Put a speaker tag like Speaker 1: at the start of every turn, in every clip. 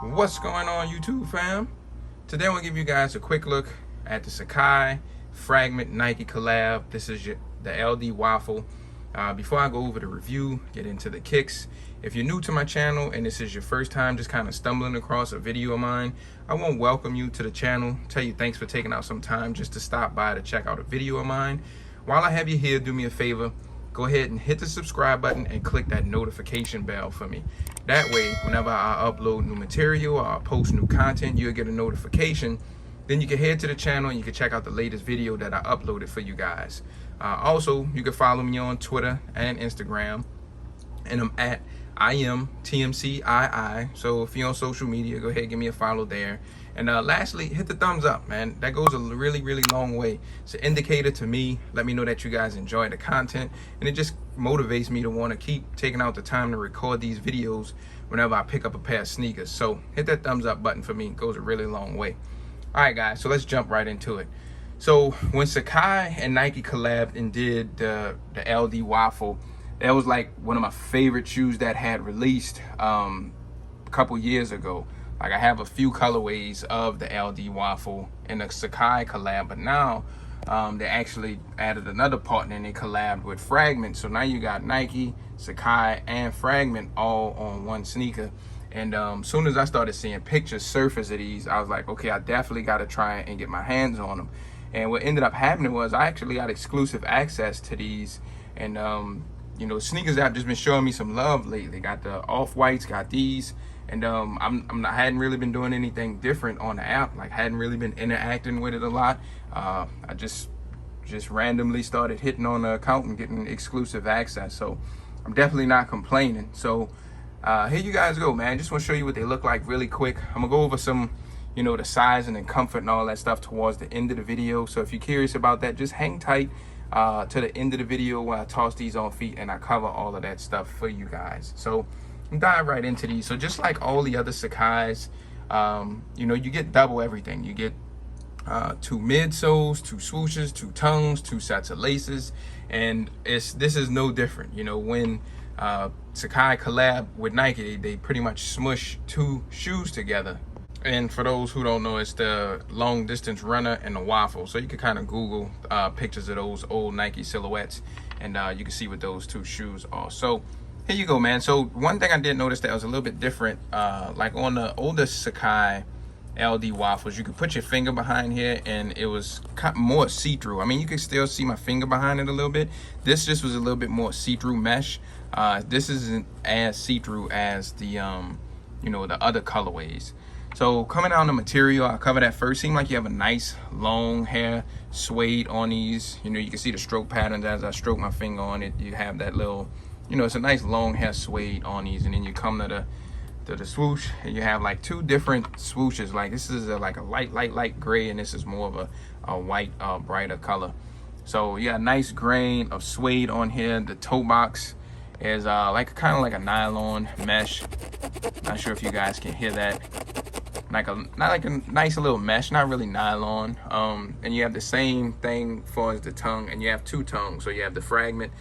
Speaker 1: What's going on, YouTube fam? Today I'm gonna give you guys a quick look at the Sacai Fragment Nike collab. This is the LD Waffle. Before I go over the review, get into the kicks, if you're new to my channel and this is your first time just kind of stumbling across a video of mine, I want to welcome you to the channel, tell you thanks for taking out some time just to stop by to check out a video of mine. While I have you here, do me a favor, go ahead and hit the subscribe button and click that notification bell for me. That way, whenever I upload new material or I post new content, you'll get a notification. Then you can head to the channel and you can check out the latest video that I uploaded for you guys. Also, you can follow me on Twitter and Instagram, and I'm at IamTMCII. So if you're on social media, go ahead and give me a follow there. And lastly, hit the thumbs up, man. That goes a really long way. It's an indicator to me. Let me know that you guys enjoy the content, and it just motivates me to want to keep taking out the time to record these videos whenever I pick up a pair of sneakers. So hit that thumbs up button for me. It goes a really long way. All right, guys, so let's jump right into it. So when Sacai and Nike collabed and did the LD Waffle, that was like one of my favorite shoes that had released a couple years ago. Like, I have a few colorways of the LD Waffle in the Sacai collab, but now they actually added another partner and they collabed with Fragment. So now you got Nike, Sacai, and Fragment all on one sneaker. And as soon as I started seeing pictures surface of these, I was like, okay, I definitely got to try and get my hands on them. And what ended up happening was I actually got exclusive access to these. And you know, sneakers that have just been showing me some love lately. Got the off-whites, got these. And I hadn't really been doing anything different on the app. Like, hadn't really been interacting with it a lot. I just randomly started hitting on the account and getting exclusive access. So I'm definitely not complaining. So here you guys go, man. Just want to show you what they look like really quick. I'm gonna go over some, you know, the size and the comfort and all that stuff towards the end of the video. So if you're curious about that, just hang tight to the end of the video where I toss these on feet and I cover all of that stuff for you guys. So dive right into these. So just like all the other Sacai's, you know, you get double everything. You get 2 midsoles, 2 swooshes, 2 tongues, 2 sets of laces, and this is no different. You know, when Sacai collab with Nike, they pretty much smush 2 shoes together. And for those who don't know, it's the long distance runner and the waffle. So you can kind of Google pictures of those old Nike silhouettes, and you can see what those 2 shoes are. So here you go, man. So one thing I did notice that was a little bit different, like on the older Sacai LD Waffles, you could put your finger behind here and it was more see-through. I mean, you could still see my finger behind it a little bit. This just was a little bit more see-through mesh. This isn't as see-through as the you know, the other colorways. So coming out on the material, I'll cover that first. Seems like you have a nice long hair suede on these. You know, you can see the stroke patterns as I stroke my finger on it. You have that little, you know, it's a nice long hair suede on these. And then you come to the swoosh and you have like 2 different swooshes. Like, this is like a light gray, and this is more of a white, brighter color. So yeah, nice grain of suede on here. The toe box is like kind of like a nylon mesh. Not sure if you guys can hear that. Not like a nice little mesh, not really nylon. And you have the same thing for as the tongue, and you have 2 tongues. So you have the Fragment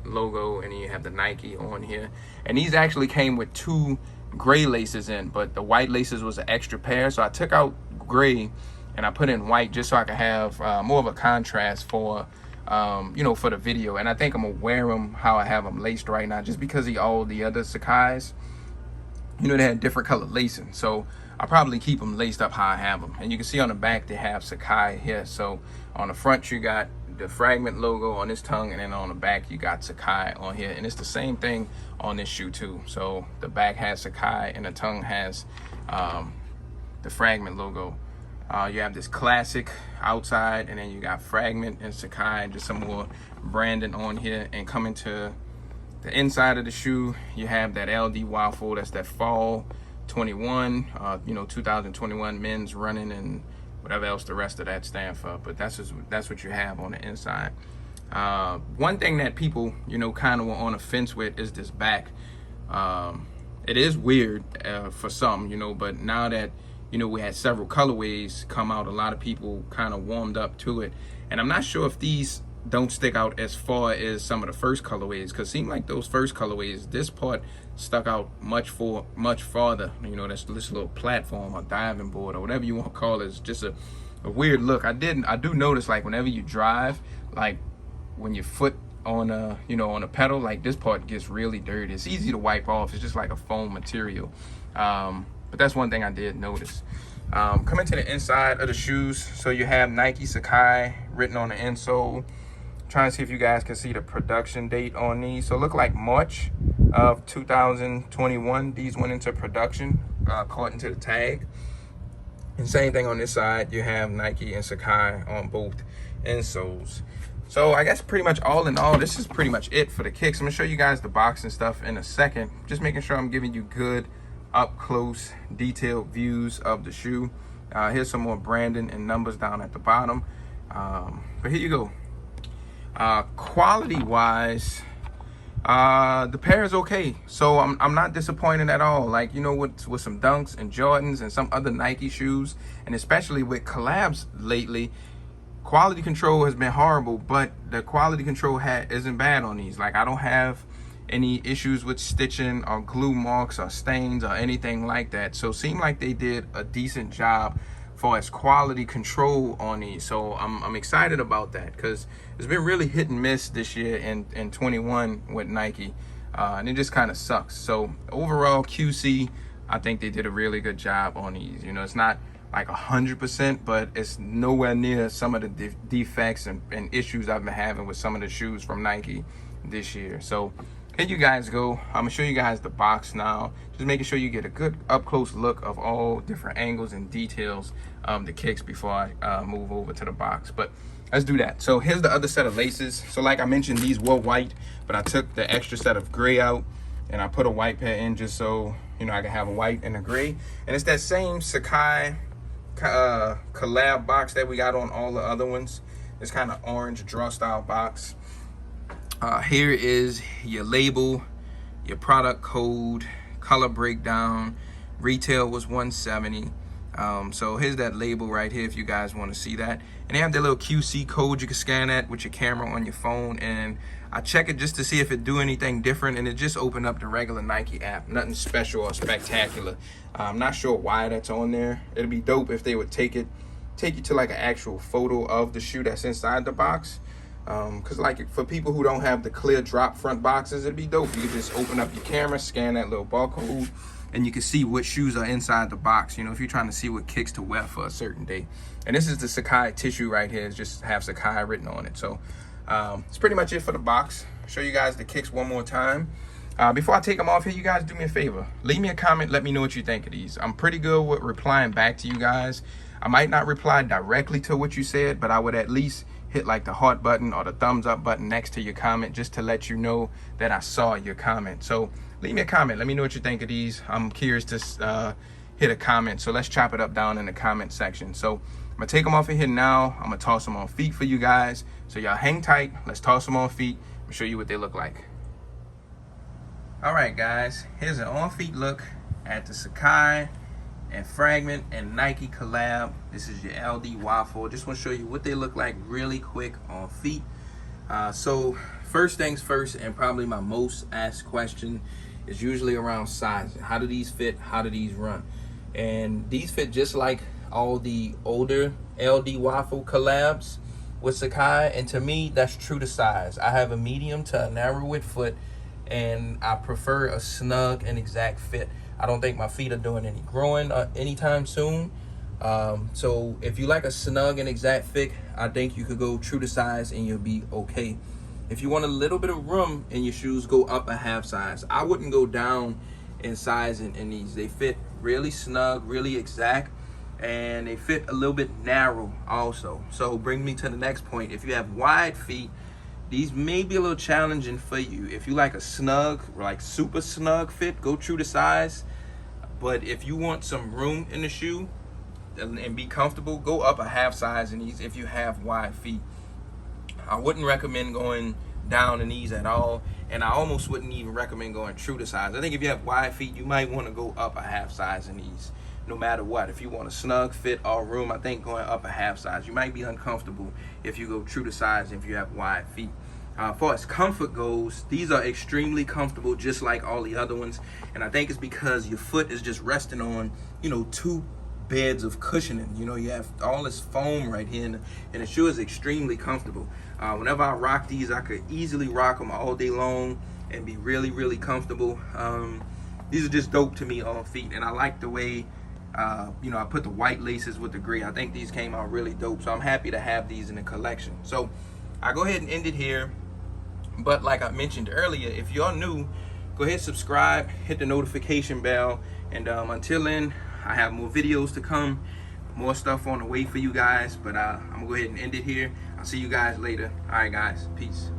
Speaker 1: logo, and then you have the Nike on here. And these actually came with 2 gray laces in, but the white laces was an extra pair. So I took out gray and I put in white just so I could have more of a contrast for you know, for the video. And I think I'm gonna wear them how I have them laced right now, just because of all the other Sacai's. You know, they had different color lacing, so I'll probably keep them laced up how I have them. And you can see on the back they have Sacai here. So on the front you got the Fragment logo on this tongue, and then on the back you got Sacai on here. And it's the same thing on this shoe too. So the back has Sacai and the tongue has the Fragment logo. You have this classic outside, and then you got Fragment and Sacai, just some more branding on here. And coming to the inside of the shoe, you have that LD Waffle. That's that fall 21, you know, 2021 men's running and whatever else the rest of that stand for. But that's what you have on the inside. One thing that people, you know, kind of were on a fence with is this back. It is weird for some, you know, but now that, you know, we had several colorways come out, a lot of people kind of warmed up to it. And I'm not sure if these don't stick out as far as some of the first colorways, because it seemed like those first colorways, this part stuck out much farther. You know, that's this little platform or diving board or whatever you want to call it. It's just a weird look. I do notice, like, whenever you drive, like when your foot on a, you know, on a pedal, like this part gets really dirty. It's easy to wipe off. It's just like a foam material. But that's one thing I did notice. Coming to the inside of the shoes, so you have Nike Sacai written on the insole. Trying to see if you guys can see the production date on these. So it look like March of 2021 these went into production, according to the tag. And same thing on this side, you have Nike and Sacai on both insoles. So I guess pretty much all in all, this is pretty much it for the kicks. I'm gonna show you guys the box and stuff in a second, just making sure I'm giving you good up close detailed views of the shoe. Here's some more branding and numbers down at the bottom, but here you go. Quality wise, the pair is okay, so I'm not disappointed at all. Like, you know, with some Dunks and Jordans and some other Nike shoes, and especially with collabs lately, quality control has been horrible, but the quality control isn't bad on these. Like, I don't have any issues with stitching or glue marks or stains or anything like that. So it seemed like they did a decent job for as quality control on these. So I'm excited about that, because it's been really hit and miss this year in 21 with Nike, and it just kind of sucks. So overall QC, I think they did a really good job on these. You know, it's not like 100%, but it's nowhere near some of the defects and issues I've been having with some of the shoes from Nike this year. So here you guys go. I'm gonna show you guys the box now, just making sure you get a good up close look of all different angles and details the kicks before I move over to the box. But let's do that. So here's the other set of laces. So like I mentioned, these were white, but I took the extra set of gray out and I put a white pair in just so, you know, I can have a white and a gray. And it's that same Sacai collab box that we got on all the other ones. This kind of orange draw style box. Here is your label, your product code, color breakdown. Retail was $170. So here's that label right here if you guys want to see that. And they have their little QC code you can scan that with your camera on your phone. And I check it just to see if it do anything different, and it just opened up the regular Nike app. Nothing special or spectacular. I'm not sure why that's on there. It'd be dope if they would take you to like an actual photo of the shoe that's inside the box. Because like for people who don't have the clear drop front boxes, it'd be dope. You could just open up your camera, scan that little barcode, and you can see what shoes are inside the box, you know, if you're trying to see what kicks to wear for a certain day. And this is the Sacai tissue right here. It's just have Sacai written on it. So it's pretty much it for the box. Show you guys the kicks one more time. Before I take them off here, you guys do me a favor. Leave me a comment. Let me know what you think of these. I'm pretty good with replying back to you guys. I might not reply directly to what you said, but I would at least hit like the heart button or the thumbs up button next to your comment, just to let you know that I saw your comment. So leave me a comment. Let me know what you think of these. I'm curious to hit a comment. So let's chop it up down in the comment section. So I'm gonna take them off of here now. I'm gonna toss them on feet for you guys. So y'all hang tight. Let's toss them on feet and show you what they look like. All right, guys, here's an on feet look at the Sacai and Fragment and Nike collab. This is your LD Waffle. Just want to show you what they look like really quick on feet. So first things first, and probably my most asked question is usually around size. How do these fit? How do these run? And these fit just like all the older LD Waffle collabs with Sacai, and to me that's true to size. I have a medium to a narrow width foot, and I prefer a snug and exact fit. I don't think my feet are doing any growing anytime soon. So if you like a snug and exact fit, I think you could go true to size and you'll be okay. If you want a little bit of room in your shoes, go up a half size. I wouldn't go down in size in these. They fit really snug, really exact, and they fit a little bit narrow also. So bring me to the next point. If you have wide feet, these may be a little challenging for you. If you like a snug, like super snug fit, go true to size. But if you want some room in the shoe and be comfortable, go up a half size in these if you have wide feet. I wouldn't recommend going down in these at all, and I almost wouldn't even recommend going true to size. I think if you have wide feet, you might want to go up a half size in these. no matter what. If you want a snug fit all room, I think going up a half size, you might be uncomfortable if you go true to size if you have wide feet. As far as comfort goes, these are extremely comfortable, just like all the other ones. And I think it's because your foot is just resting on, you know, two beds of cushioning. You know, you have all this foam right here, and it sure is extremely comfortable. Whenever I rock these, I could easily rock them all day long and be really, really comfortable. These are just dope to me on feet, and I like the way you know, I put the white laces with the gray. I think these came out really dope, so I'm happy to have these in the collection. So I'll go ahead and end it here. But like I mentioned earlier, if you're new, go ahead, subscribe, hit the notification bell, and until then, I have more videos to come, more stuff on the way for you guys. But I'm gonna go ahead and end it here. I'll see you guys later. All right, guys, peace.